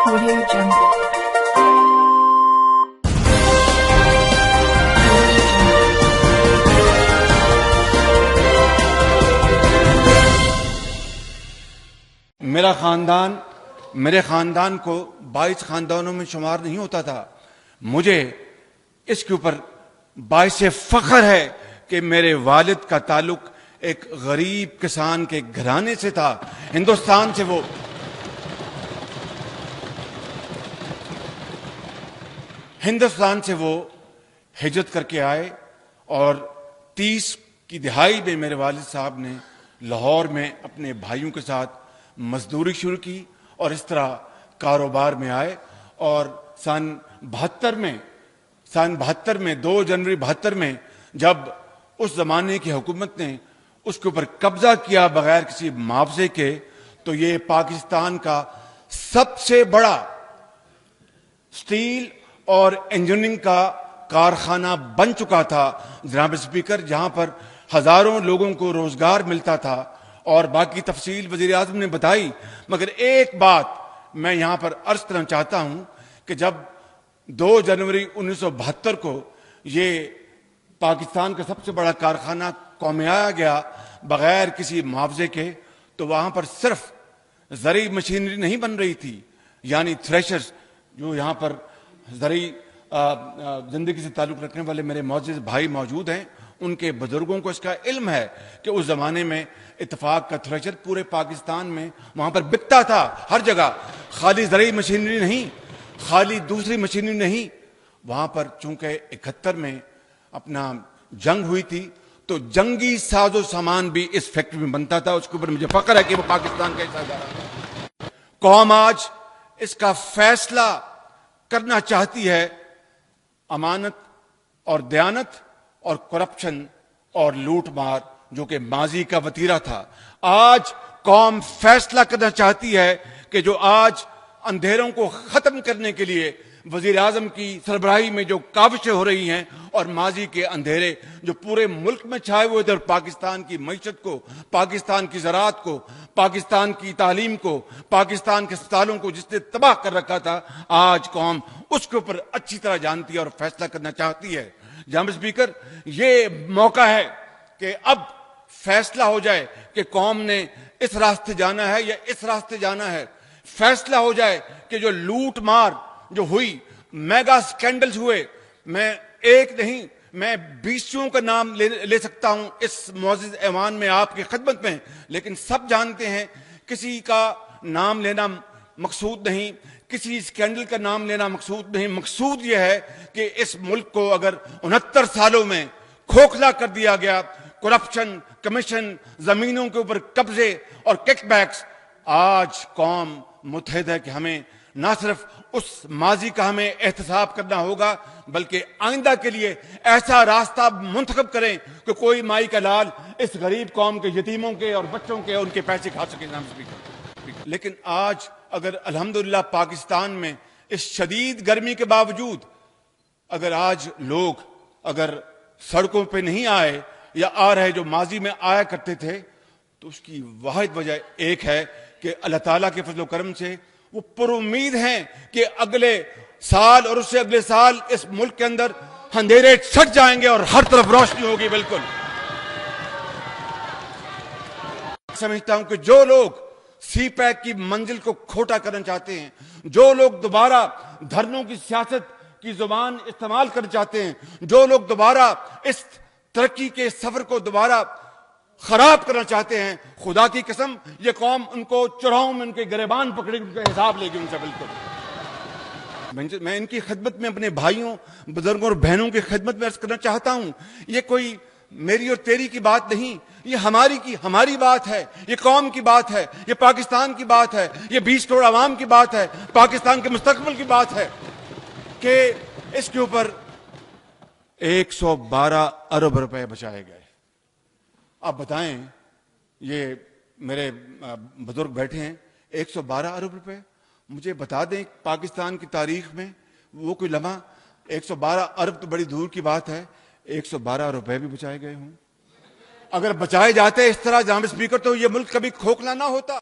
Audio Jungle. میرے خاندان کو 22 خاندانوں میں شمار نہیں ہوتا تھا. مجھے اس کے اوپر باعث فخر ہے کہ میرے والد کا تعلق ایک غریب کسان کے گھرانے سے تھا. ہندوستان سے وہ ہجرت کر کے آئے اور 30 کی دہائی میں میرے والد صاحب نے لاہور میں اپنے بھائیوں کے ساتھ مزدوری شروع کی اور اس طرح کاروبار میں آئے. اور سن 72 میں 2 جنوری 72 میں جب اس زمانے کی حکومت نے اس کے اوپر قبضہ کیا بغیر کسی معاوضے کے، تو یہ پاکستان کا سب سے بڑا سٹیل اور انجینئرنگ کا کارخانہ بن چکا تھا جناب اسپیکر، جہاں پر ہزاروں لوگوں کو روزگار ملتا تھا. اور باقی تفصیل وزیر اعظم نے بتائی، مگر ایک بات میں یہاں پر عرض کرنا چاہتا ہوں کہ جب 2 جنوری 1972 کو یہ پاکستان کا سب سے بڑا کارخانہ قومیایا گیا بغیر کسی معاوضے کے، تو وہاں پر صرف زرعی مشینری نہیں بن رہی تھی، یعنی تھریشرز، جو یہاں پر زرعی زندگی سے تعلق رکھنے والے میرے معزز بھائی موجود ہیں، ان کے بزرگوں کو اس کا علم ہے کہ اس زمانے میں اتفاق کا تھریشر پورے پاکستان میں وہاں پر بکتا تھا ہر جگہ. خالی زرعی مشینری نہیں، خالی دوسری مشینری نہیں، وہاں پر چونکہ 71 میں اپنا جنگ ہوئی تھی تو جنگی ساز و سامان بھی اس فیکٹری میں بنتا تھا. اس کے اوپر مجھے فخر ہے کہ وہ پاکستان کا حصہ ہے. قوم آج اس کا فیصلہ کرنا چاہتی ہے. امانت اور دیانت اور کرپشن اور لوٹ مار جو کہ ماضی کا وتیرہ تھا، آج قوم فیصلہ کرنا چاہتی ہے کہ جو آج اندھیروں کو ختم کرنے کے لیے وزیر اعظم کی سربراہی میں جو کاوشیں ہو رہی ہیں اور ماضی کے اندھیرے جو پورے ملک میں چھائے ہوئے تھے اور پاکستان کی معیشت کو، پاکستان کی زراعت کو، پاکستان کی تعلیم کو، پاکستان کے اسپتالوں کو جس نے تباہ کر رکھا تھا، آج قوم اس کے اوپر اچھی طرح جانتی ہے اور فیصلہ کرنا چاہتی ہے. جناب اسپیکر، یہ موقع ہے کہ اب فیصلہ ہو جائے کہ قوم نے اس راستے جانا ہے یا اس راستے جانا ہے. فیصلہ ہو جائے کہ جو لوٹ مار جو ہوئی، میگا سکینڈلز ہوئے، میں ایک نہیں میں 20 کا نام لے سکتا ہوں اس معزز ایوان میں آپ کی خدمت میں، لیکن سب جانتے ہیں کسی کا نام لینا مقصود نہیں، کسی سکینڈل کا نام لینا مقصود نہیں. مقصود یہ ہے کہ اس ملک کو اگر 69 سالوں میں کھوکھلا کر دیا گیا، کرپشن، کمیشن، زمینوں کے اوپر قبضے اور کک بیکس، آج قوم متحد ہے کہ ہمیں نہ صرف اس ماضی کا ہمیں احتساب کرنا ہوگا بلکہ آئندہ کے لیے ایسا راستہ منتخب کریں کہ کوئی مائی کا لال اس غریب قوم کے یتیموں کے اور بچوں کے ان کے پیسے کھا سکے. لیکن آج اگر الحمدللہ پاکستان میں اس شدید گرمی کے باوجود اگر آج لوگ اگر سڑکوں پہ نہیں آئے یا آ رہے جو ماضی میں آیا کرتے تھے، تو اس کی واحد وجہ ایک ہے کہ اللہ تعالیٰ کے فضل و کرم سے وہ پر امید ہیں کہ اگلے سال اور اس سے اگلے سال اس ملک کے اندر اندھیرے چھٹ جائیں گے اور ہر طرف روشنی ہوگی. بالکل سمجھتا ہوں کہ جو لوگ سی پیک کی منزل کو کھوٹا کرنا چاہتے ہیں، جو لوگ دوبارہ دھرنوں کی سیاست کی زبان استعمال کرنا چاہتے ہیں، جو لوگ دوبارہ اس ترقی کے سفر کو دوبارہ خراب کرنا چاہتے ہیں، خدا کی قسم یہ قوم ان کو چوراہوں میں ان کے گریبان پکڑے ان کا حساب لے گی ان سے. بالکل میں ان کی خدمت میں اپنے بھائیوں، بزرگوں اور بہنوں کی خدمت میں عرض کرنا چاہتا ہوں، یہ کوئی میری اور تیری کی بات نہیں، یہ ہماری بات ہے، یہ قوم کی بات ہے، یہ پاکستان کی بات ہے، یہ 20 کروڑ عوام کی بات ہے، پاکستان کے مستقبل کی بات ہے کہ اس کے اوپر 112 ارب روپے بچائے گئے. آپ بتائیں، یہ میرے بزرگ بیٹھے ہیں، 112 ارب روپے مجھے بتا دیں پاکستان کی تاریخ میں وہ کوئی لمحہ، 112 ارب تو بڑی دور کی بات ہے، 112 روپے بھی بچائے گئے ہوں. اگر بچائے جاتے اس طرح جناب اسپیکر تو یہ ملک کبھی کھوکھلا نہ ہوتا.